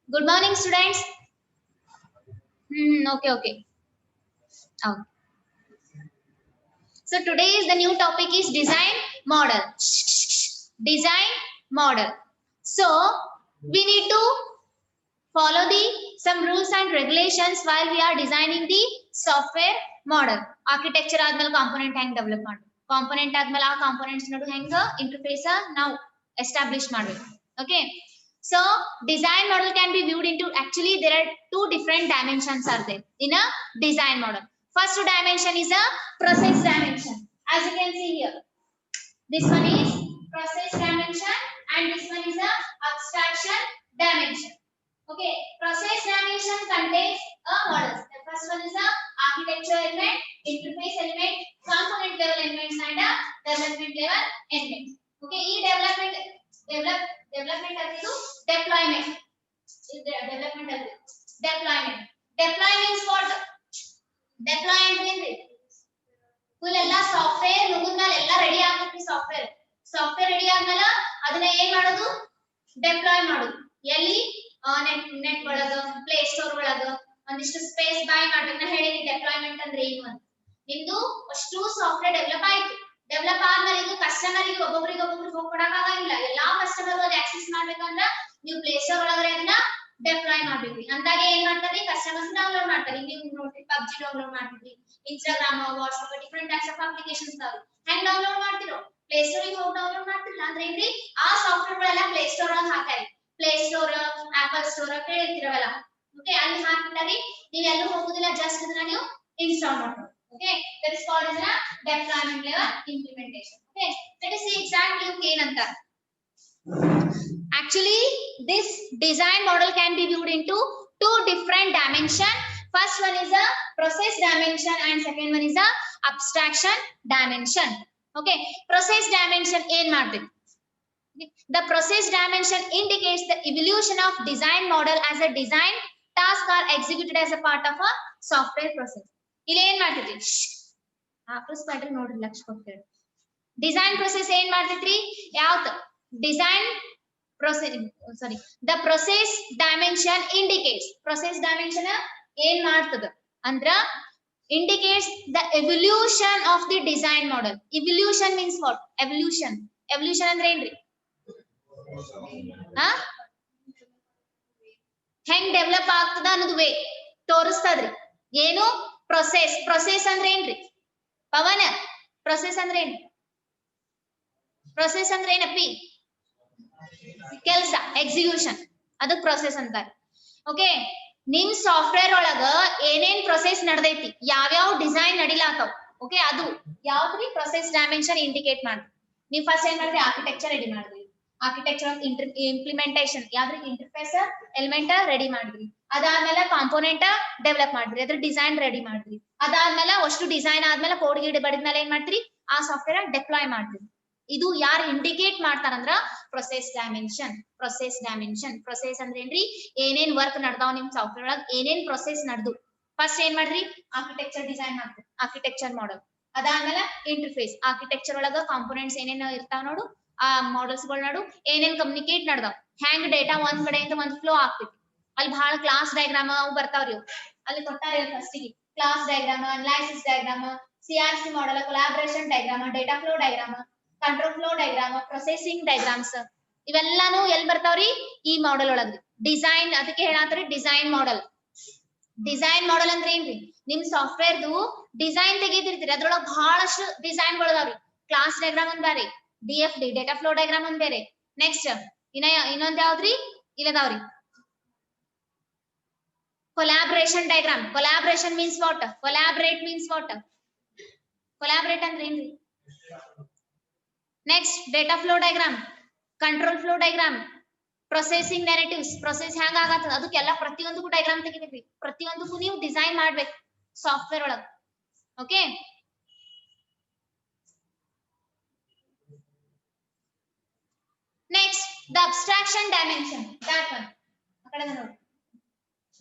Good morning, students. Okay. Oh. So today is the new topic is design model. Design model. So we need to follow some rules and regulations while we are designing the software model. Architecture admel component hang develop maadu. Component admel ಆ components nodu hang interface now establish ಮಾಡಬೇಕು. Okay. So design model can be viewed into, actually there are two different dimensions are there in a design model. First dimension is a process dimension. As you can see here, this one is process dimension and this one is a abstraction dimension. Okay, process dimension contains a models. The first one is a architecture element, interface element, component level elements and a development level element. Okay, e development ಆಗಿದ್ದು deployment. Development ಆಗಿದ್ದು deployment. Deploy means what? Deploy ಅಂದ್ರೆ full ಎಲ್ಲ software ಮುಗಿದ್ಮೇಲೆ ಎಲ್ಲ ready ಆಗ್ತೈತಿ. Software ready ಆದ್ಮೇಲೆ ಅದನ್ನ ಏನ್ ಮಾಡೋದು? ಡೆಪ್ಲಾಯ್ ಮಾಡೋದು. ಎಲ್ಲಿ? ನೆಟ್ ಒಳಗ, ಪ್ಲೇ ಸ್ಟೋರ್ ಒಳಗ ಒಂದಿಷ್ಟು ಸ್ಪೇಸ್ ಬೈ ಮಾಡ್ಬೇಕು. ಹೇಳಿನಿ ಡೆಪ್ಲಾಯ್ಮೆಂಟ್ ಅಂದ್ರೆ ಏನು ಅಂತ. ನಿಮ್ದು ಅಷ್ಟು ಸಾಫ್ಟ್ವೇರ್ ಡೆವಲಪ್ ಆಯ್ತು. ಡೆವಲಪ್ ಆದ್ಮೇಲೆ ಇದು ಕಸ್ಟಮರ್ ಒಬ್ಬೊಬ್ಬರಿಗೆ ಹೋಗಿ ಕೊಡಕ್ ಆಗಂಗಿಲ್ಲ. ಎಲ್ಲಾ ಕಸ್ಟಮರ್ ಅದು ಆಕ್ಸೆಸ್ ಮಾಡ್ಬೇಕಂದ್ರ ನೀವು ಪ್ಲೇ ಸ್ಟೋರ್ ಒಳಗಡೆ ಅದನ್ನ ಡೆಪ್ಲಾಯ್ ಮಾಡ್ಬೇಕು. ಅಂದಾಗ ಏನ್ ಮಾಡ್ತಾರೆ? ಕಸ್ಟಮರ್ಸ್ ಡೌನ್ಲೋಡ್ ಮಾಡ್ತಾರೆ. ನೀವು ನೋಡ್ರಿ PUBG ಡೌನ್ಲೋಡ್ ಮಾಡ್ತಿದ್ರಿ, Instagram, WhatsApp, different types of applications ಅದಾವ. ಹೆಂಗ್ ಡೌನ್ಲೋಡ್ ಮಾಡ್ತಿರೋ? ಪ್ಲೇ ಸ್ಟೋರ್ ಗೆ ಹೋಗಿ ಡೌನ್ಲೋಡ್ ಮಾಡ್ತಿಲ್ಲ ಅಂದ್ರೆ ಏನ್ರಿ? ಆ ಸಾಫ್ಟ್ವೇರ್ ಗಳೆಲ್ಲ ಪ್ಲೇ ಸ್ಟೋರ್ ಒಳಗೆ ಹಾಕಾರಿ. ಪ್ಲೇ ಸ್ಟೋರ್, ಆಪಲ್ ಸ್ಟೋರ್ ಕೇಳಿರ್ತಿರವಲ್ಲ. ಓಕೆ, ಅಲ್ಲಿ ಹಾಕ್ಬಿಟ್ಟಾರಿ. ನೀವು ಎಲ್ಲೂ ಹೋಗುದಿಲ್ಲ, ಜಸ್ಟ್ ಇದನ್ನ ನೀವು ಇನ್ಸ್ಟಾಲ್ ಮಾಡ್ಬೇಕು. Okay, that is called as a deployment level implementation. Okay, let us see exactly ಏನಂತ. Actually, this design model can be viewed into two different dimensions. First one is a process dimension and second one is a abstraction dimension. Okay, process dimension ಏನ್ ಮಾಡ್ಬೇಕು? The process dimension indicates the evolution of design model as a design task are executed as a part of a software process. ಇಲ್ಲಿ ಏನ್ ಮಾಡ್ತೈತಿ? ಪ್ರಿಸ್ಪೈಟಲ್ ನೋಡ್ರಿ, ಲಕ್ಷ ಕೊಟ್ಟು design process ಏನ್ ಮಾಡ್ತೈತ್ರಿ? ಯಾವ್ದು? Design process, sorry, the process dimension indicates. Process dimension ಏನ್ ಮಾಡ್ತದ ಅಂದ್ರ indicates the evolution of the design model. Evolution means what? Evolution ಅಂದ್ರೆ ಏನ್ರಿ? ಹೆಂಗ್ ಡೆವಲಪ್ ಆಗ್ತದ ಅನ್ನೋದು ವೇ ತೋರಿಸ್ತದ್ರಿ. ಏನು? ಪ್ರೊಸೆಸ್ ಅಂದ್ರೆ ಏನ್ರಿ? ಪವನ, ಪ್ರೊಸೆಸ್ ಅಂದ್ರೆ ಏನು? ಪ್ರೊಸೆಸ್ ಅಂದ್ರೆ ಏನಪ್ಪಿ? ಕೆಲಸ, ಎಕ್ಸಿಕ್ಯೂಷನ್, ಅದು ಪ್ರೊಸೆಸ್ ಅಂತಾರೆ. ಓಕೆ, ನಿಮ್ ಸಾಫ್ಟ್ವೇರ್ ಒಳಗ ಏನೇನ್ ಪ್ರೊಸೆಸ್ ನಡೆದೈತಿ, ಯಾವ್ಯಾವ ಡಿಸೈನ್ ನಡಿಲಾತಾವ, ಓಕೆ, ಅದು ಯಾವ್ದ್ರಿ? ಪ್ರೊಸೆಸ್ ಡೈಮೆನ್ಷನ್ ಇಂಡಿಕೇಟ್ ಮಾಡ್ರಿ. ನೀವು ಫಸ್ಟ್ ಏನ್ ಮಾಡಿದ್ರಿ? ಆರ್ಕಿಟೆಕ್ಚರ್ ರೆಡಿ ಮಾಡಿದ್ರಿ. ಆರ್ಕಿಟೆಕ್ಚರ್ ಆಫ್ ಇಂಪ್ಲಿಮೆಂಟೇಷನ್ ಯಾವ್ದ್ರಿ? ಇಂಟರ್ಫೇಸ್ ಎಲಿಮೆಂಟ್ ರೆಡಿ ಮಾಡಿದ್ರಿ. ಅದಾದ್ಮೇಲೆ ಕಾಂಪೋನೆಂಟ್ ಡೆವಲಪ್ ಮಾಡಿದ್ರಿ, ಅದ್ರ ಡಿಸೈನ್ ರೆಡಿ ಮಾಡಿದ್ರಿ. ಅದಾದ್ಮೇಲೆ ಅಷ್ಟು ಡಿಸೈನ್ ಆದ್ಮೇಲೆ ಕೋಡ್ ಗಿಡ್ ಬಡಿದ್ಮೇಲೆ ಏನ್ ಮಾಡ್ತೀರಿ? ಆ ಸಾಫ್ಟ್ವೇರ್ ಡೆಪ್ಲಾಯ್ ಮಾಡ್ತೀರಿ. ಇದು ಯಾರು ಇಂಡಿಕೇಟ್ ಮಾಡ್ತಾರಂದ್ರ ಪ್ರೊಸೆಸ್ ಡೈಮೆನ್ಷನ್. ಪ್ರೊಸೆಸ್ ಅಂದ್ರೆ ಏನ್ರಿ? ಏನೇನ್ ವರ್ಕ್ ನಡ್ದಾವ್ ನಿಮ್ ಸಾಫ್ಟ್ವೇರ್ ಒಳಗ, ಏನೇನ್ ಪ್ರೊಸೆಸ್ ನಡ್ದು. ಫಸ್ಟ್ ಏನ್ ಮಾಡ್ರಿ? ಆರ್ಕಿಟೆಕ್ಚರ್ ಡಿಸೈನ್ ಮಾಡ್ತೀರಿ, ಆರ್ಕಿಟೆಕ್ಚರ್ ಮಾಡಲ್. ಅದಾದ್ಮೇಲೆ ಇಂಟರ್ಫೇಸ್, ಆರ್ಕಿಟೆಕ್ಚರ್ ಒಳಗ ಕಾಂಪೋನೆಂಟ್ಸ್ ಏನೇನ್ ಇರ್ತಾವ ನೋಡು, ಆ ಮಾಡೆಲ್ಸ್ ಗಳು ನಡು ಏನೇನ್ ಕಮ್ಯುನಿಕೇಟ್ ನಡ್ದಾವ್, ಹ್ಯಾಂಗ್ ಡೇಟಾ ಒಂದ್ ಕಡೆಯಿಂದ ಒಂದ್ ಫ್ಲೋ ಆಗ್ತೈತಿ. ಅಲ್ಲಿ ಬಹಳ ಕ್ಲಾಸ್ ಡಯಾಗ್ರಾಮ್ ಅವು ಬರ್ತಾವ್ರಿ. ಅಲ್ಲಿ ಕೊಟ್ಟಾರ ಫಸ್ಟಿಗೆ class diagram, analysis diagram, CRC model, collaboration diagram, data flow diagram, control flow diagram, processing diagrams, ಇವೆಲ್ಲಾನು ಎಲ್ಲಿ ಬರ್ತಾವ್ರಿ? ಈ ಮಾಡೆಲ್ ಒಳಗ್ರಿ. ಡಿಸೈನ್, ಅದಕ್ಕೆ ಹೇಳಾತ್ರಿ ಡಿಸೈನ್ ಮಾಡೆಲ್. ಡಿಸೈನ್ ಮಾಡೆಲ್ ಅಂದ್ರೆ ಏನ್ರಿ? ನಿಮ್ ಸಾಫ್ಟ್ವೇರ್ದು ಡಿಸೈನ್ ತೆಗಿತಿರ್ತೀರಿ, ಅದ್ರೊಳಗ ಬಹಳಷ್ಟು ಡಿಸೈನ್ ಗಳು ಅದಾವ್ರಿ. ಕ್ಲಾಸ್ ಡಯಾಗ್ರಾಮ್ ಒಂದ್ ಬೇರೆ, DFD ಡೇಟಾ ಫ್ಲೋ ಡಯಾಗ್ರಾಮ್ ಒಂದ್ ಬೇರೆ. ನೆಕ್ಸ್ಟ್ ಇನ್ನೊಂದ್ ಯಾವ್ದ್ರಿ? ಇಲ್ಲದಾವ್ರಿ collaboration diagram. Collaboration means what? Collaborate means what? Collaborate ಅಂದ್ರೆ ಏನ್ರಿ? Next data flow diagram, control flow diagram, processing narratives, process ಹ್ಯಾಂಗ ಆಗತ್ತದ ಅದಕ್ಕೆಲ್ಲ ಪ್ರತಿಯೊಂದಕ್ಕೂ ಡಯಾಗ್ರಾಮ್ ತೆಗಿತೀವಿ. ಪ್ರತಿಯೊಂದಕ್ಕೂ ನೀವು ಡಿಸೈನ್ ಮಾಡ್ಬೇಕು ಸಾಫ್ಟ್ವೇರ್ ಒಳಗ. Okay, next the abstraction dimension, that one ಆ ಕಡೆ ನೋಡಿ.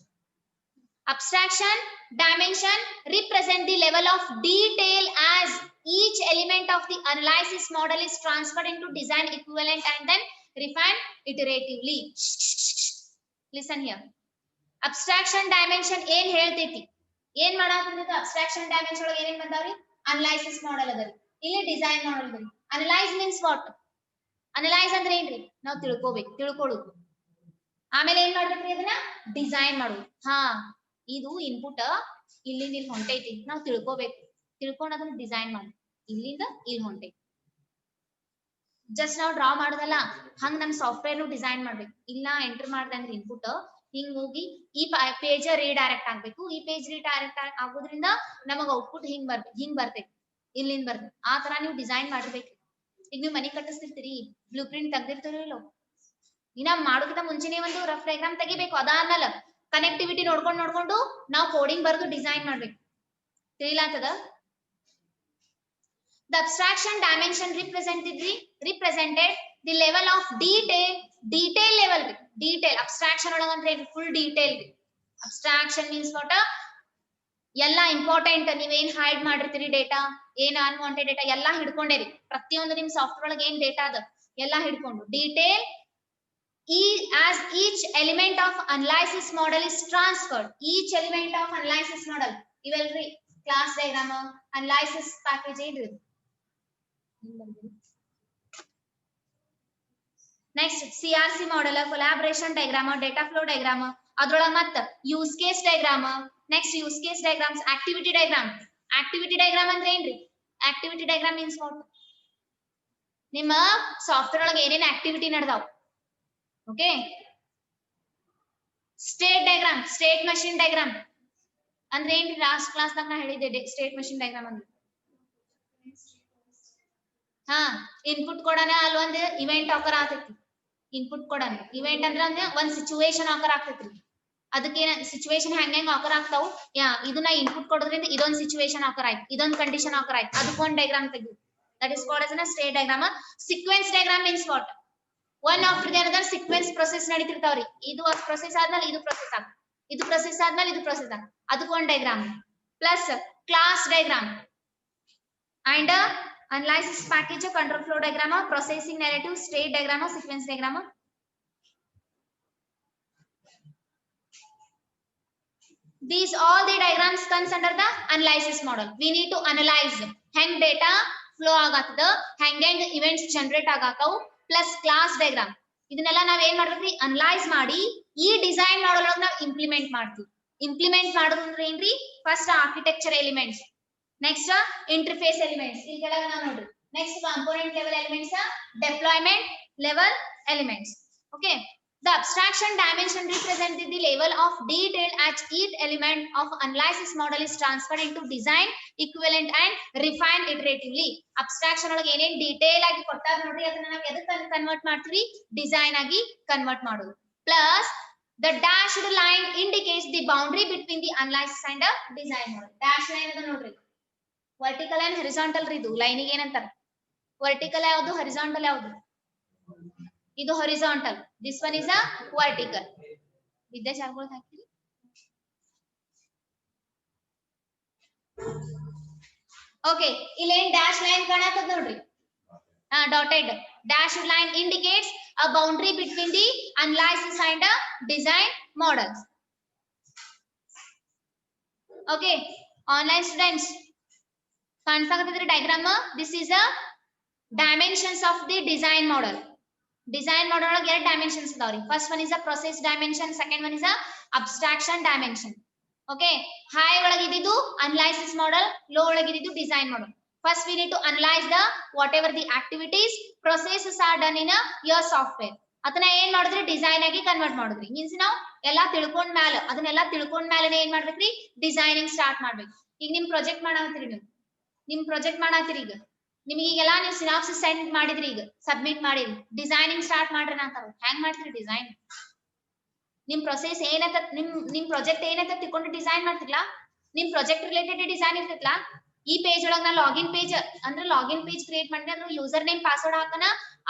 Abstraction dimension represent the level of detail as each element of the analysis model is transferred into design equivalent and then refined iteratively. listen here. Abstraction dimension ಏನ್ ಹೇಳ್ತೈತಿ, ಏನ್ ಮಾಡಾಕಂತೈತಿ abstraction dimension ಒಳಗೆ ಏನೇನ್ ಬಂದಾವ್ರಿ, analysis ಮಾಡಲ್ ಅದರಿ, ಇಲ್ಲಿ design ಮಾಡಲ್ ಅದರಿ. Analyse means what, analyse ಅಂದ್ರೆ ಏನ್ರಿ, ನಾವು ತಿಳ್ಕೋಬೇಕು, ತಿಳ್ಕೊಳ್ಳೋದು. ಆಮೇಲೆ ಏನ್ ಮಾಡ್ಬೇಕ್ರಿ, ಅದನ್ನ ಡಿಸೈನ್ ಮಾಡೋದು. ಹಾ ಇದು ಇನ್ಪುಟ್ ಇಲ್ಲಿಂದ ಇಲ್ಲಿ ಹೊಂಟೈತಿ, ನಾವು ತಿಳ್ಕೋಬೇಕು, ತಿಳ್ಕೊಂಡು ಅದನ್ನ ಡಿಸೈನ್ ಮಾಡಿ ಇಲ್ಲಿಂದ ಇಲ್ಲಿ ಹೊಂಟೈತಿ. ಜಸ್ಟ್ ನಾವು ಡ್ರಾ ಮಾಡೋದಲ್ಲ, ಹಂಗ ನಮ್ ಸಾಫ್ಟ್ವೇರ್ ಡಿಸೈನ್ ಮಾಡ್ಬೇಕು. ಇಲ್ಲ ಎಂಟರ್ ಮಾಡ್ದೆ ಅಂದ್ರೆ ಇನ್ಪುಟ್ ಹಿಂಗ್ ಹೋಗಿ ಈ ಪೇಜ್ ರೀಡೈರೆಕ್ಟ್ ಆಗ್ಬೇಕು, ಈ ಪೇಜ್ ರೀಡೈರೆಕ್ಟ್ ಆಗೋದ್ರಿಂದ ನಮಗ ಔಟ್ಪುಟ್ ಹಿಂಗ್ ಬರ್ತೈತಿ, ಇಲ್ಲಿಂದ ಬರ್ತೈತಿ. ಆ ತರ ನೀವು ಡಿಸೈನ್ ಮಾಡಿರ್ಬೇಕು. ಈಗ ನೀವು ಮನಿ ಕಟ್ಟಿಸ್ತಿರ್ತೀರಿ, ಬ್ಲೂ ಪ್ರಿಂಟ್ ತೆಗ್ದಿರ್ತೀರಿಲ್ಲೋ, ಇನ್ನ ಮಾಡೋದಕ್ಕಿಂತ ಮುಂಚೆನೆ ಒಂದು ರಫ್ ಡಯಾಗ್ರಾಮ್ ತೆಗಿಬೇಕು. ಅದಾದ್ಮೇಲೆ ಕನೆಕ್ಟಿವಿಟಿ ನೋಡ್ಕೊಂಡು ನಾವು ಕೋಡಿಂಗ್ ಬರ್ದು ಡಿಸೈನ್ ಮಾಡ್ಬೇಕು. ತಿಳಿಲಾತದ? The abstraction dimension represented the level of detail level. Detail abstraction ಒಳಗಂದ್ರೆ full detail. Abstraction means what? ಎಲ್ಲ ಇಂಪಾರ್ಟೆಂಟ್, ನೀವೇನ್ ಹೈಡ್ ಮಾಡಿರ್ತೀರಿ ಡೇಟಾ, ಏನ್ ಅನ್ವಾಂಟೆಡ್ ಡೇಟಾ ಎಲ್ಲ ಹಿಡ್ಕೊಂಡೇರಿ. ಪ್ರತಿಯೊಂದು ನಿಮ್ ಸಾಫ್ಟ್ವೇರ್ ಒಳಗೆ ಏನ್ ಡೇಟಾ ಅದ ಎಲ್ಲ ಹಿಡ್ಕೊಂಡು detail. As each element of analysis model is transferred, each element of analysis model ಇವೆಲ್ರಿ ಕ್ಲಾಸ್ ಡಯಾಗ್ರಾಮ್, ಅನಲೈಸಿಸ್ ಪ್ಯಾಕೇಜ್ ಏನ್ರಿ. Next CRC model, collaboration diagram, data flow diagram, ಅದ್ರೊಳಗ ಮತ್ತ use case diagram. Next use case diagrams, activity diagram. Activity diagram ಅಂದ್ರೆ ಏನ್ರಿ, activity diagram means what, ನಿಮ್ಮ software ಒಳಗೆ ಏನೇನ್ activity ನಡೆದಾವ್. Okay. State diagram, state machine diagram ಅಂದ್ರೆ ಏನ್ರಿ, ಲಾಸ್ಟ್ ಕ್ಲಾಸ್ ದಾಗ ನಾ ಹೇಳಿದ್ದೆ ಸ್ಟೇಟ್ ಮಷಿನ್ ಡಯಾಗ್ರಾಮ್ ಅಂದ್ರೆ. ಹಾ ಇನ್ಪುಟ್ ಕೊಡನ ಅಲ್ಲಿ ಒಂದು ಇವೆಂಟ್ ಆಕರ್ ಆಗ್ತೈತಿ. ಇನ್ಪುಟ್ ಕೊಡನ ಇವೆಂಟ್ ಅಂದ್ರೆ ಒಂದ್ ಸಿಚುವೇಶನ್ ಆಕರ್ ಆಗ್ತೈತ್ರಿ. ಅದಕ್ಕೆ ಸಿಚುವೇಶನ್ ಹೆಂಗ್ ಆಕರ್ ಆಗ್ತಾವ್, ಇದನ್ನ ಇನ್ಪುಟ್ ಕೊಡೋದ್ರಿಂದ ಇದೊಂದು ಸಿಚುವೇಶನ್ ಆಕರ್ ಆಯ್ತು, ಇದೊಂದು ಕಂಡೀಷನ್ ಆಕರ್ ಆಯ್ತು, ಅದಕ್ಕೊಂದು ಡಯಾಗ್ರಾಮ್ ತೆಗಿ. That is called as a state diagram. Sequence diagram means what, one after the another sequence process ನಡೀತಿರ್ತಾವ್ರಿ. ಇದು ಪ್ರೊಸೆಸ್ ಆದ್ಮೇಲೆ ಇದು ಪ್ರೊಸೆಸ್ ಆಗ, ಇದು ಪ್ರೊಸೆಸ್ ಆದ್ಮೇಲೆ ಇದು ಪ್ರೊಸೆಸ್ ಆಗ, ಅದಕ್ಕೊಂದು diagram. Plus class diagram and analysis package, control flow diagram, processing narrative, state diagram, sequence diagram. These all the diagrams comes under the analysis model. We need to analyze hang data flow agatada, hang events generate agataw, plus class diagram. ಇದನ್ನೆಲ್ಲ ನಾವ್ ಏನ್ ಮಾಡ್ಬೇಕ್ರಿ, analyse ಮಾಡಿ ಈ design ಮಾಡಲ್ ಒಳಗ ನಾವ್ implement ಮಾಡ್ತೀವಿ. Implement ಮಾಡೋದು ಅಂದ್ರೆ ಏನ್ರಿ, first architecture elements, next interface elements, ಈ ಕೆಳಗೆ ನಾವು ನೋಡ್ರಿ. Next component level elements, deployment level elements. Okay. The abstraction dimension represents the level of detail at each element of analysis model is transferred into design equivalent and refined iteratively. Abstraction ಒಳಗೆ ಏನೇನ್ detail ಆಗಿ ಕೊಟ್ಟಾರ ನೋಡ್ರಿ, ಅದನ್ನ ನಾವು ಎದಕ್ಕೆ convert ಮಾಡ್ತೀವಿ, design ಆಗಿ ಕನ್ವರ್ಟ್ ಮಾಡೋದು. Plus the dashed line indicates the boundary between the analysis and the design model. Dash line ಅದ ನೋಡ್ರಿ, ವರ್ಟಿಕಲ್ ಅಂಡ್ ಹಾರಿಜಾಂಟಲ್ ರೀ. ಇದು ಲೈನಿಗೆ ಏನಂತಾರ, ವರ್ಟಿಕಲ್ ಯಾವುದು, ಹಾರಿಜಾಂಟಲ್ ಯಾವುದು? ಇದು horizontal, this one is a vertical. ವಿದ್ಯಾಚಾರಗಳು ಹಾಕಿರಿ. ಓಕೆ, ಇಲ್ಲೇನ್ ಡ್ಯಾಶ್ ಲೈನ್ ಕಾಣತದ ನೋಡ್ರಿ, dotted dash line indicates a boundary between the analysis and the design models. Okay, online students, ಕಾಣಿಸಾಕತ್ತಿದ್ರಿ diagram. This is a dimensions of the design model. Design model ಒಳಗೆ ಎರಡು dimensions ಇದಾವ್ರಿ. First one is a process dimension, second one is a abstraction dimension. Okay, high ಒಳಗೆ ಇದ್ದಿದ್ದು analysis model, low ಒಳಗೆ ಇದ್ದಿದ್ದು design model. First we need to analyze the whatever the activities processes are done in your software. ಅದನ್ನ ಏನ್ ಮಾಡಿದ್ರಿ, design ಆಗಿ convert ಮಾಡಿದ್ರಿ. Means ನಾವು ಎಲ್ಲಾ ತಿಳ್ಕೊಂಡ್ ಮ್ಯಾಲ, ಅದನ್ನೆಲ್ಲ ತಿಳ್ಕೊಂಡ್ ಮ್ಯಾಲನೆ ಏನ್ ಮಾಡ್ಬೇಕ್ರಿ, ಡಿಸೈನಿಂಗ್ ಸ್ಟಾರ್ಟ್ ಮಾಡ್ಬೇಕು. ಈಗ ನಿಮ್ ಪ್ರಾಜೆಕ್ಟ್ ಮಾಡಾತ್ತೀರಿ, ನಿಮ್ ಪ್ರಾಜೆಕ್ಟ್ ಮಾಡಾತ್ತೀರಿ, ಈಗ ನಿಮ್ಗೆ ಈಗೆಲ್ಲಾ ನೀವು ಸಿನಾಪ್ಸಿಸ್ ಸೆಂಡ್ ಮಾಡಿದ್ರಿ, ಈಗ ಸಬ್ಮಿಟ್ ಮಾಡಿದ್ರಿ, ಡಿಸೈನಿಂಗ್ ಸ್ಟಾರ್ಟ್ ಮಾಡ್ರಿ ಅಂತಾರ. ಹೆಂಗ್ ಮಾಡ್ತೀರಿ ಡಿಸೈನ್? ನಿಮ್ ಪ್ರೊಸೆಸ್ ಏನಂತ, ನಿಮ್ ಪ್ರಾಜೆಕ್ಟ್ ಏನಂತ ತಿಳ್ಕೊಂಡು ಡಿಸೈನ್ ಮಾಡ್ತಿರ್ಲಾ, ನಿಮ್ ಪ್ರಾಜೆಕ್ಟ್ ರಿಲೇಟೆಡ್ ಡಿಸೈನ್ ಇರ್ತಿತ್ಲಾ. ಈ ಪೇಜ್ ಒಳಗ ನಾ ಲಾಗಿನ್ ಪೇಜ್ ಅಂದ್ರೆ ಲಾಗಿನ್ ಪೇಜ್ ಕ್ರಿಯೇಟ್ ಮಾಡಿದ್ರೆ ಅದ್ರ ಯೂಸರ್ ನೇಮ್ ಪಾಸ್ವರ್ಡ್ ಹಾಕನ,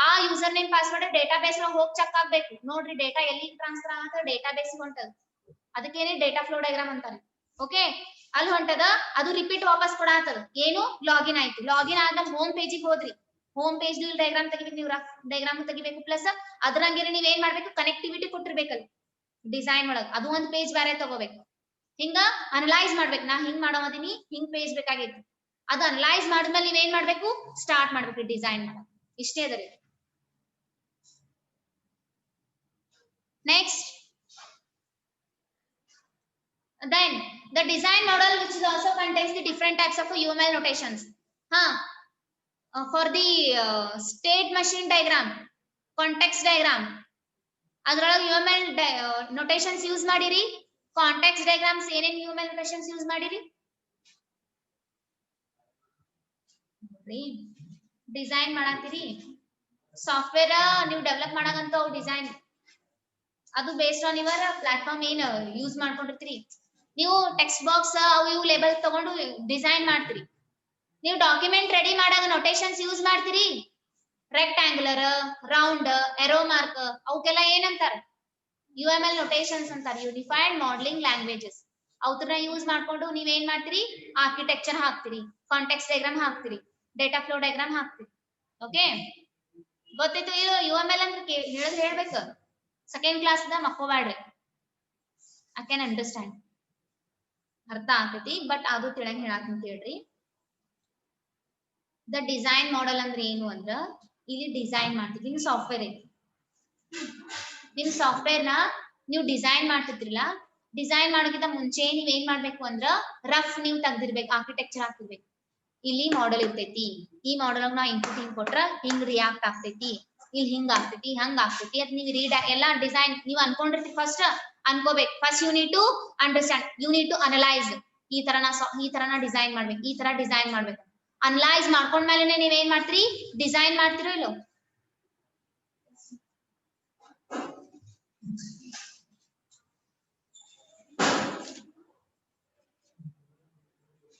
ಆ user name password data base ಒಳಗೆ ಹೋಗಿ ಚೆಕ್ ಆಗ್ಬೇಕು. ನೋಡ್ರಿ ಡೇಟಾ ಎಲ್ಲಿ ಟ್ರಾನ್ಸ್ಫರ್ ಆಗತ್ತ, ಡೇಟಾ ಬೇಸ್ ಹೊಂಟದ, ಅದಕ್ಕೇನೆ ಡೇಟಾ ಫ್ಲೋ ಡಯಾಗ್ರಾಮ್ ಅಂತಾರೆ. ಓಕೆ, ಅಲ್ಲಿ ಹೊಂಟದ, ಅದು ರಿಪೀಟ್ ವಾಪಸ್ ಕೊಡಾತದ. ಏನು, ಲಾಗಿನ್ ಆಯ್ತು, ಲಾಗಿನ್ ಆದ್ಮೇಲೆ ಹೋಮ್ ಪೇಜಿಗೆ ಹೋದ್ರಿ, ಹೋಮ್ ಪೇಜ್ ಡಯಾಗ್ರಾಮ್ ತೆಗಿಬೇಕು, ನೀವು ರಫ್ ಡಯಾಗ್ರಾಮ್ ತೆಗಿಬೇಕು. ಪ್ಲಸ್ ಅದ್ರಂಗೆ ನೀವ್ ಏನ್ ಮಾಡ್ಬೇಕು, ಕನೆಕ್ಟಿವಿಟಿ ಕೊಟ್ಟಿರ್ಬೇಕಲ್ಲಿ. ಡಿಸೈನ್ ಒಳಗ ಅದು ಒಂದು ಪೇಜ್ ಬೇರೆ ತಗೋಬೇಕು. ಹಿಂಗ ಅನಲೈಸ್ ಮಾಡ್ಬೇಕು. ನಾ ಹಿಂಗ್ ಮಾಡೋದೀನಿ, ಹಿಂಗ್ ಪೇಜ್ ಬೇಕಾಗಿತ್ತು. ಅದು ಅನಲೈಸ್ ಮಾಡಿದ್ಮೇಲೆ ನೀವೇನ್ ಮಾಡ್ಬೇಕು, ಸ್ಟಾರ್ಟ್ ಮಾಡ್ಬೇಕು ಡಿಸೈನ್ ಮಾಡಕ್. ಇಷ್ಟೇ ಅದರಿ. Next, then the design model which is also contains the different types of UML notations. For the state machine diagram, context diagram, ಅದ್ರೊಳಗೆ UML notations ಯೂಸ್ ಮಾಡಿರಿ. ಕಾಂಟೆಕ್ಸ್ಟ್ ಡಯಾಗ್ರಾಮ್ಸ್ ಏನೇನ್ UML notations ಯೂಸ್ ಮಾಡಿರಿ? Design ಮಾಡಾಕ್ತಿರಿ, software ನೀವು develop ಮಾಡಾಕಂತ design ಅದು based on your platform ಏನ್ use ಮಾಡ್ಕೊಂಡಿರ್ತೀರಿ. ನೀವು text box ಅವು ಇವು ಲೇಬಲ್ ತಗೊಂಡು ಡಿಸೈನ್ ಮಾಡ್ತೀರಿ. ನೀವು ಡಾಕ್ಯುಮೆಂಟ್ ರೆಡಿ ಮಾಡಾಗ ನೋಟೇಶನ್ಸ್ ಯೂಸ್ ಮಾಡ್ತೀರಿ. ರೆಕ್ಟಾಂಗ್ಯುಲರ್, ರೌಂಡ್, ಎರೋ ಮಾರ್ಕ್ ಅವಕ್ಕೆಲ್ಲ ಏನಂತಾರ? UML notations ಅಂತಾರೆ, ಯೂನಿಫೈಡ್ ಮಾಡೆಲಿಂಗ್ ಲ್ಯಾಂಗ್ವೇಜಸ್. ಅವನ್ನ ಯೂಸ್ ಮಾಡ್ಕೊಂಡು ನೀವೇನ್ ಮಾಡ್ತೀರಿ, ಆರ್ಕಿಟೆಕ್ಚರ್ ಹಾಕ್ತಿರಿ, ಕಾಂಟೆಕ್ಸ್ಟ್ ಡಯಾಗ್ರಾಮ್ ಹಾಕ್ತಿರಿ, ಡೇಟಾ ಫ್ಲೋ ಡಯಾಗ್ರಾಮ್ ಹಾಕ್ತಿರಿ. ಓಕೆ, ಗೊತ್ತಿತ್ತು? ಇದು UML ಅಂದ್ರೆ ಹೇಳ್ಬೇಕು, ಸೆಕೆಂಡ್ ಕ್ಲಾಸ್ ದ ಮಕ್ಕೋಬ್ಯಾಡ್ರಿ. ಐ ಕ್ಯಾನ್ ಅಂಡರ್ಸ್ಟ್ಯಾಂಡ್, ಅರ್ಥ ಆಗ್ತೈತಿ, ಬಟ್ ಅದು ತಿಳಂಗ್ ಹೇಳಾಕಂತ ಹೇಳ್ರಿ. ದ ಡಿಸೈನ್ ಮಾಡೆಲ್ ಅಂದ್ರೆ ಏನು ಅಂದ್ರ, ಇಲ್ಲಿ ಡಿಸೈನ್ ಮಾಡ್ತೀವಿ. ನಿಮ್ ಸಾಫ್ಟ್ವೇರ್ ಐತಿ, ನಿಮ್ ಸಾಫ್ಟ್ವೇರ್ ನ ನೀವು ಡಿಸೈನ್ ಮಾಡ್ತಿದ್ರಲ್ಲ, ಡಿಸೈನ್ ಮಾಡೋಕ್ಕಿಂತ ಮುಂಚೆ ನೀವ್ ಏನ್ ಮಾಡ್ಬೇಕು ಅಂದ್ರ ರಫ್ ನೀವು ತೆಗ್ದಿರ್ಬೇಕು, ಆರ್ಕಿಟೆಕ್ಚರ್ ಹಾಕಿರ್ಬೇಕು. ಇಲ್ಲಿ ಮಾಡೆಲ್ ಇರ್ತೈತಿ, ಈ ಮಾಡೆಲ್ ನಾ ಇನ್ಪುಟ್ ಹಿಂಗ್ ಕೊಟ್ರ ಹಿಂಗ್ ರಿಯಾಕ್ಟ್ ಆಗ್ತೈತಿ, ಇಲ್ಲಿ ಹಿಂಗ್ ಆಗ್ತೈತಿ, ಹಂಗ ಆಗ್ತೈತಿ ಅದ್ ನೀವು ರೀಡ್ ಎಲ್ಲಾ ಡಿಸೈನ್ ನೀವು ಅನ್ಕೊಂಡಿರ್ತೀವಿ. ಫಸ್ಟ್ ಅನ್ಕೋಬೇಕು, first you need to understand, you need to analyse. ಈ ತರ ಡಿಸೈನ್ ಮಾಡ್ಬೇಕು, ಈ ತರ ಡಿಸೈನ್ ಮಾಡ್ಬೇಕು. ಅನಲೈಸ್ ಮಾಡ್ಕೊಂಡ್ಮೇಲೆ ನೀವ್ ಏನ್ ಮಾಡ್ತೀರಿ, ಡಿಸೈನ್ ಮಾಡ್ತಿರೋ ಇಲ್ಲೋ.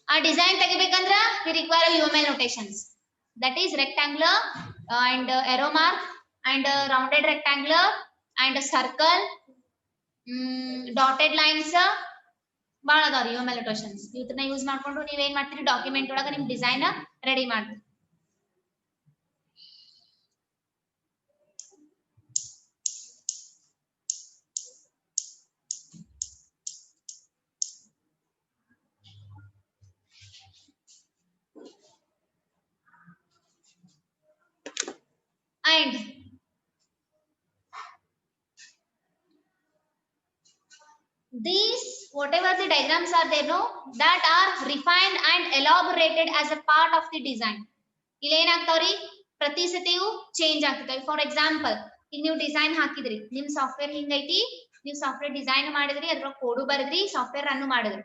ಆ ಡಿಸೈನ್ ತೆಗಿಬೇಕಂದ್ರ we require UML notations, that is rectangular and arrow mark and rounded rectangular and circle, dotted lines, ಬಾಳ ಅದಾವ UML notations. ಇವನ್ನ ಯೂಸ್ ಮಾಡ್ಕೊಂಡು ನೀವ್ ಏನ್ ಮಾಡ್ತೀರಿ, ಡಾಕ್ಯುಮೆಂಟ್ ಒಳಗ ನಿಮ್ ಡಿಸೈನ್ ರೆಡಿ ಮಾಡ್ತೀರಿ. And these whatever the diagrams are there, no, that are refined and elaborated as a part of the design. ಇಲ್ಲಿ ಏನಾಗ್ತಾವ್ರಿ, ಪ್ರತಿ ಸತಿಯೂ ಚೇಂಜ್ ಆಗ್ತದೆ. ಫಾರ್ ಎಕ್ಸಾಂಪಲ್, ಈಗ ನೀವು ಡಿಸೈನ್ ಹಾಕಿದ್ರಿ, ನಿಮ್ ಸಾಫ್ಟ್ವೇರ್ ಹಿಂಗೈತಿ, ನೀವು ಸಾಫ್ಟ್ವೇರ್ ಡಿಸೈನ್ ಮಾಡಿದ್ರಿ, ಅದ್ರ ಕೋಡು ಬರದ್ರಿ, ಸಾಫ್ಟ್ವೇರ್ ರನ್ ಮಾಡಿದ್ರಿ.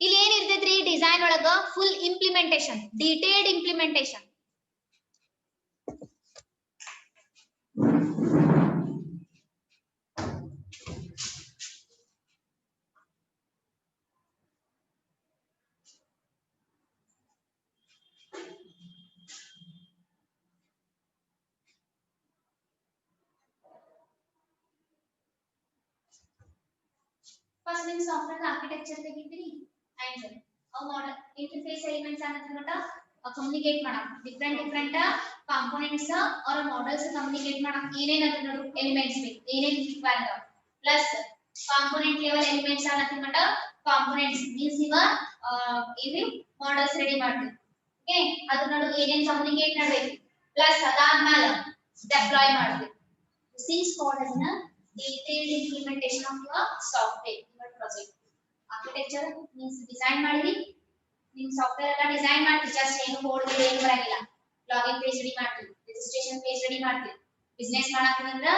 ಇಲ್ಲಿ ಏನಿರ್ತೈತ್ರಿ ಡಿಸೈನ್ ಒಳಗ, full implementation, detailed implementation. First ನಿಮ್ ಸಾಫ್ಟ್ವೇರ್ ಆರ್ಕಿಟೆಕ್ಚರ್ ತೆಗಿತೀರಿ, ಅಂಡ್ ಅವು ಮಾಡಲ್ ಇಂಟರ್ಫೇಸ್ ಎಲಿಮೆಂಟ್ಸ್ ಅನ್ನೋದನ್ನ ಕಮ್ಯುನಿಕೇಟ್ ಮಾಡಕ್, different components or models communicate ಮಾಡಕ್ ಏನೇನ್ ಅದ ನೋಡು ಎಲಿಮೆಂಟ್ಸ್ ಬೇಕು, ಏನೇನ್ ರಿಕ್ವೈರ್ಡ್ ಅದ. ಪ್ಲಸ್ ಕಾಂಪೋನೆಂಟ್ ಲೆವೆಲ್ ಎಲಿಮೆಂಟ್ಸ್ ಅನ್ನೋದನ್ನ ಕಾಂಪೋನೆಂಟ್ಸ್ ಮೀನ್ಸ್ ಇವ ಇಲ್ಲಿ ಮಾಡೆಲ್ಸ್ ರೆಡಿ ಮಾಡ್ತೀವಿ. ಓಕೆ, ಅದ್ರ ನಡು ಏನೇನ್ ಕಮ್ಯುನಿಕೇಟ್ ಮಾಡಬೇಕು, ಪ್ಲಸ್ ಅದಾದ್ಮೇಲೆ ಡೆಪ್ಲಾಯ್ ಮಾಡ್ತೀವಿ. This is called as a detailed implementation of your software, your project. Architecture means design ಮಾಡಿರಿ, ನಿಮ್ ಸಾಫ್ಟ್ವೇರ್ ಎಲ್ಲ ಡಿಸೈನ್ ಮಾಡ್ತೀವಿ, ಜಸ್ಟ್ ಏನು ಕೋಡ್ ಏನು ಬರಂಗಿಲ್ಲ. ಲಾಗಿನ್ ಪೇಜ್ ರೆಡಿ ಮಾಡ್ತೀವಿ, ರಿಜಿಸ್ಟ್ರೇಷನ್ ಪೇಜ್ ರೆಡಿ ಮಾಡ್ತೀವಿ. ಬಿಸ್ನೆಸ್ ಮಾಡಾಕಂದ್ರ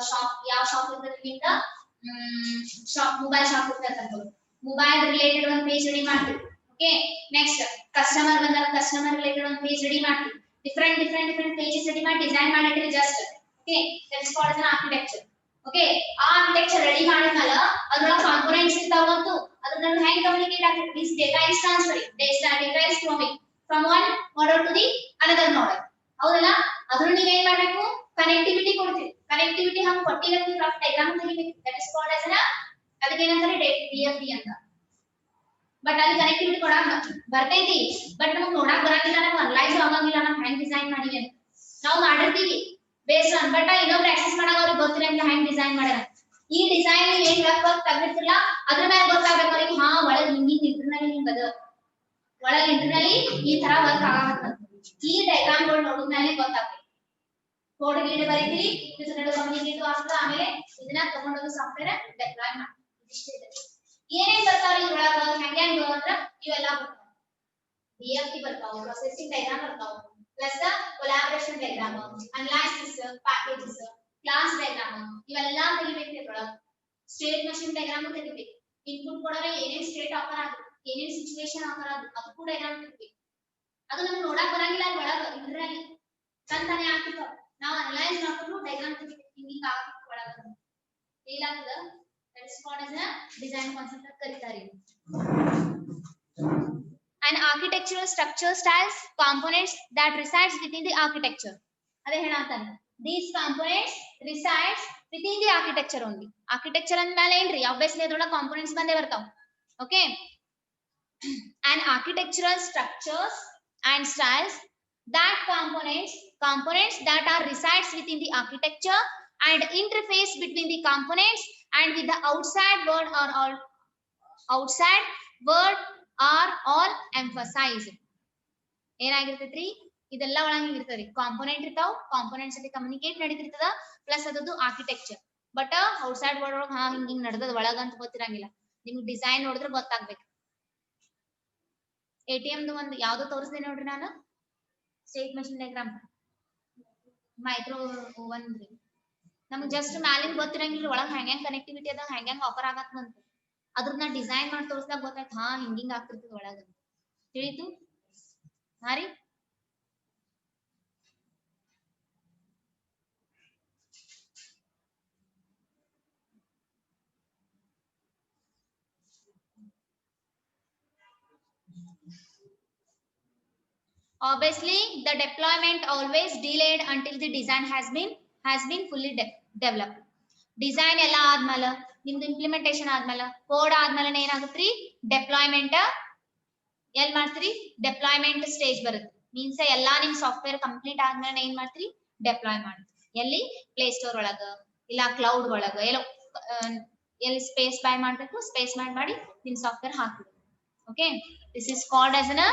ಶಾಪ್, ಯಾವ ಶಾಪ್ ಇರ್ತದೆ ನಿಮ್ಮಿಂದ, ಶಾಪ್ ಮೊಬೈಲ್ ಶಾಪ್ ಇರ್ತದೆ, ಮೊಬೈಲ್ ರಿಲೇಟೆಡ್ ಒಂದು ಪೇಜ್ ರೆಡಿ ಮಾಡ್ತೀವಿ. ಓಕೆ, ನೆಕ್ಸ್ಟ್ ಕಸ್ಟಮರ್ ಬಂದಾಗ ಕಸ್ಟಮರ್ ರಿಲೇಟೆಡ್ ಒಂದು ಪೇಜ್ ರೆಡಿ ಮಾಡ್ತೀವಿ. ಡಿಫರೆಂಟ್ ಪೇಜಸ್ ರೆಡಿ ಮಾಡಿ ಡಿಸೈನ್ ಮಾಡಿಟ್ರಿ just. Okay, that's called as an architecture. Okay, ಆ ಆರ್ಕಿಟೆಕ್ಚರ್ ರೆಡಿ ಮಾಡಿದ್ಮೇಲೆ ಅದ್ರೊಳಗೆ ಕಾಂಪೋನೆಂಟ್ಸ್ ಇರ್ತಾವಂತು, ಅದನ್ನ ಹೆಂಗ್ ಕಮ್ಯುನಿಕೇಟ್ ಆಗ್ತದೆ, this data is transferring, data is flowing from one model to the another model. ಹೌದಲ್ಲ, ಅದನ್ನ ನೀವು ಏನ್ ಮಾಡಬೇಕು, ಕನೆಕ್ಟಿವಿಟಿ ಕೊಡ್ತೀರಿ. ಕನೆಕ್ಟಿವಿಟಿ ಹಂಗ ಕೊಟ್ಟಿರೋದು ರಫ್ ಡಯಾಗ್ರಾಮ್ ತೆಗಿಬೇಕು ದಟ್ ಇಸ್ ಕಾಲ್ಡ್ ಆಸ್ ಅದಕ್ಕೆ ಏನಂತಾರೆ ಡಿಎಫ್ಡಿ ಅಂತ ಬಟ್ ಅಲ್ಲಿ ಕನೆಕ್ಟಿವಿಟಿ ಕೊಡಾಕ ಬರ್ತೈತಿ ಬಟ್ ನಮಗೆ ನೋಡಾಕ ಬರಂಗಿಲ್ಲ ನಾವು ಅನಲೈಸ್ ಆಗಂಗಿಲ್ಲ ನಾವು ಹೆಂಗ್ ಡಿಸೈನ್ ಮಾಡಿವಿ ಅಂತ ನಾವು ಮಾಡಿರ್ತೀವಿ ಬೇಸ್ಡ್ ಆನ್ ಬಟ್ ಇನ್ನೊಬ್ರು ಆಕ್ಸೆಸ್ ಮಾಡಾಗ ಅವ್ರಿಗೆ ಗೊತ್ತಿರಂಗಿಲ್ಲ ಹೆಂಗ್ ಡಿಸೈನ್ ಮಾಡ್ಯಾರ ಈ ಡಿಸೈನ್ ಏನ್ ರಫ್ ವರ್ಕ್ ತೆಗೆದಿರ್ತಿಲ್ಲ ಅದ್ರ ಮೇಲೆ ಗೊತ್ತಾಗಬೇಕು ಅವ್ರಿಗೆ ಹಾ ಒಳಗೆ ಹಿಂಗಿಂಗ್ ಇಂಟರ್ನಲಿ ಹಿಂಗ್ ಅದ ಒಳಗೆ ಇಂಟರ್ನಲಿ ಈ ತರ ವರ್ಕ್ ಆಗತ್ತ ಈ ಡಯಾಗ್ರಾಮ್ಗಳು ನೋಡಿದ್ಮೇಲೆ ಗೊತ್ತಾಗ್ತದೆ ಕೋಡ್ ಗೀಡ್ ಬರೀತೀರಿ ಯೂಸರ್ ಕಮ್ಯುನಿಕೇಟ್ ಆಗ್ತದೆ ಆಮೇಲೆ ಇದನ್ನ ತಗೊಂಡೋಗಿ ಸಾಫ್ಟ್ವೇರ್ ಡೆಪ್ಲಾಯ್ ಮಾಡ್ತೀವಿ ಇಷ್ಟೇ ಇದೆ ಏನೇನ್ ಬರ್ತಾವ್ರಿ ಇದ್ರೊಳಗ ಹೆಂಗ್ ಅಂದ್ರ ಇವೆಲ್ಲ ಬರ್ತಾವ ಡಿಎಫ್ಟಿ ಬರ್ತಾವ ಪ್ರೊಸೆಸಿಂಗ್ ಡಯಾಗ್ರಾಮ್ ಬರ್ತಾವ plus collaboration diagram analysis packages class diagram ಇವೆಲ್ಲ ತೆಗಿಬೇಕು ಇದ್ರೊಳಗ ಸ್ಟೇಟ್ ಮಷೀನ್ ಡಯಾಗ್ರಾಮ್ ತೆಗಿಬೇಕು ಇನ್ಪುಟ್ ಕೊಡೋರೆ ಏನೇನ್ ಸ್ಟೇಟ್ ಆಫರ್ ಆಗುತ್ತೆ ಏನೇನ್ ಸಿಚುವೇಶನ್ ಆಫರ್ ಆಗುತ್ತೆ ಅದು ಕೂಡ ಡಯಾಗ್ರಾಮ್ ತೆಗಿಬೇಕು ಅದು ನಮ್ಗೆ ನೋಡಕ್ ಬರಂಗಿಲ್ಲ ಒಳಗ ಇಂಟರ್ನಲಿ ತಂತಾನೆ ಆಗ್ತಿರ್ತಾವ ನಾವು ಅನಲೈಸ್ ಮಾಡ್ಕೊಂಡು ಡಯಾಗ್ರಾಮ್ ತೆಗಿಬೇಕು ಹಿಂಗಿಂಗ್ ಆಗ್ತಿತ್ತು ಒಳಗ ಏನಾಗ್ತದ that is called as a design concept ಅಂತ ಕರೀತಾರೆ and architectural structure styles components that resides within the architecture ಅದೇ ಹೇಳಾತಾನೆ these components resides within the architecture only architecture ಅಂದ್ಮೇಲೆ ಏನ್ರಿ obviously ಅದರೊಳಗೆ components ಬಂದೇ ಬರ್ತಾವ okay and architectural structures and styles that components that are resides within the architecture and interface between the components and with the outside world are all emphasized ಏನಾಗಿರ್ತೈತ್ರಿ ಇದೆಲ್ಲ ಒಳಗಿರ್ತದ್ರಿ component ಇರ್ತಾವ components ಜೊತೆ communicate ನಡೀತಿರ್ತದ plus ಅದದ್ದು architecture but outside world ಒಳಗೆ ಹಾ ಹಿಂಗ್ ನಡೆದದ ಒಳಗ ಅಂತ ಗೊತ್ತಿರಂಗಿಲ್ಲ ನಿಮ್ಗೆ ಡಿಸೈನ್ ನೋಡಿದ್ರೆ ಗೊತ್ತಾಗ್ಬೇಕು ATM ಒಂದು ಯಾವ್ದು ತೋರಿಸ್ದೆ ನೋಡ್ರಿ ನಾನು state machine diagram micro oven ರೀ ನಮ್ಗೆ ಜಸ್ಟ್ ಮ್ಯಾಲಿಂದ ಗೊತ್ತಿರಂಗಿಲ್ಲ ಒಳಗೆ ಹೆಂಗ್ ಕನೆಕ್ಟಿವಿಟಿ ಅದ ಹೆಂಗ್ ಆಫರ್ ಆಗತ್ತ ಅಂತ ಅದ್ರನ್ನ ಡಿಸೈನ್ ಮಾಡಿ ತೋರಿಸಿದಾಗ ಗೊತ್ತಾಯ್ತು ಹಾ ಹಿಂಗಿಂಗ್ ಆಗ್ತಿರ್ತದ ಒಳಗ ತಿಳಿತು ಹಾ ರೀ obviously the deployment always delayed until the design has been fully developed design ಎಲ್ಲ ಆದ್ಮೇಲೆ ನಿಮ್ದು ಇಂಪ್ಲಿಮೆಂಟೇಷನ್ ಆದ್ಮೇಲೆ ಕೋಡ್ ಆದ್ಮೇಲೆ ಏನಾಗುತ್ತ್ರಿ ಡೆಪ್ಲಾಯ್ಮೆಂಟ್ ಎಲ್ಲಿ ಮಾಡ್ತೀರಿ ಡೆಪ್ಲಾಯ್ಮೆಂಟ್ ಸ್ಟೇಜ್ ಬರುತ್ತೆ ಮೀನ್ಸ್ ಎಲ್ಲಾ ನಿಮ್ ಸಾಫ್ಟ್ವೇರ್ ಕಂಪ್ಲೀಟ್ ಆದ್ಮೇಲೆ ಏನ್ ಮಾಡ್ತೀರಿ ಡೆಪ್ಲಾಯ್ ಮಾಡ್ತೀರಿ ಎಲ್ಲಿ ಪ್ಲೇ ಸ್ಟೋರ್ ಒಳಗ ಇಲ್ಲ ಕ್ಲೌಡ್ ಒಳಗ ಎಲ್ಲೋ ಎಲ್ಲಿ ಸ್ಪೇಸ್ ಬೈ ಮಾಡಬೇಕು ಸ್ಪೇಸ್ ಮಾಡಿ ನಿಮ್ ಸಾಫ್ಟ್ವೇರ್ ಹಾಕ್ಬಿಡಿ okay this is called as an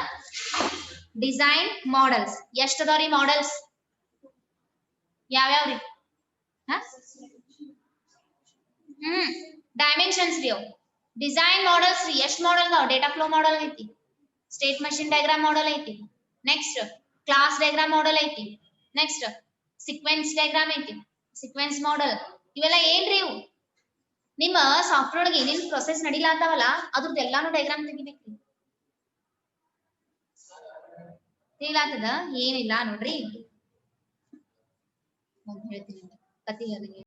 design models ಎಷ್ಟು ಅದಾವ್ರಿ ಮಾಡಲ್ಸ್ ಯಾವ್ಯಾವ್ರಿ ಡೈಮೆನ್ಷನ್ಸ್ ರೀ ಅವು ಡಿಸೈನ್ ಮಾಡಲ್ಸ್ ರೀ ಎಷ್ಟು ಮಾಡಲ್ ಅದಾವ ಡೇಟಾ ಫ್ಲೋ ಮಾಡಲ್ ಐತಿ ಸ್ಟೇಟ್ ಮಷೀನ್ ಡಯಾಗ್ರಾಮ್ ಮಾಡಲ್ ಐತಿ ನೆಕ್ಸ್ಟ್ ಕ್ಲಾಸ್ ಡಯಾಗ್ರಾಮ್ ಮಾಡಲ್ ಐತಿ ನೆಕ್ಸ್ಟ್ ಸೀಕ್ವೆನ್ಸ್ ಡಯಾಗ್ರಾಮ್ ಐತಿ ಸೀಕ್ವೆನ್ಸ್ ಮಾಡಲ್ ಇವೆಲ್ಲ ಏನ್ರಿ ಇವು ನಿಮ್ಮ ಸಾಫ್ಟ್ವೇರ್ ಒಳಗೆ ಏನೇನ್ ಪ್ರೊಸೆಸ್ ನಡಿಲಾತಾವಲ್ಲ ಅದ್ರದ್ದು ಎಲ್ಲಾನು ಡಯಾಗ್ರಾಮ್ ತೆಗಿಬೇಕ್ರಿ ತಿಳಿಲಾತದ ಏನಿಲ್ಲ ನೋಡ್ರಿ ಹೇಳ್ತೀನಿ ಕತಿ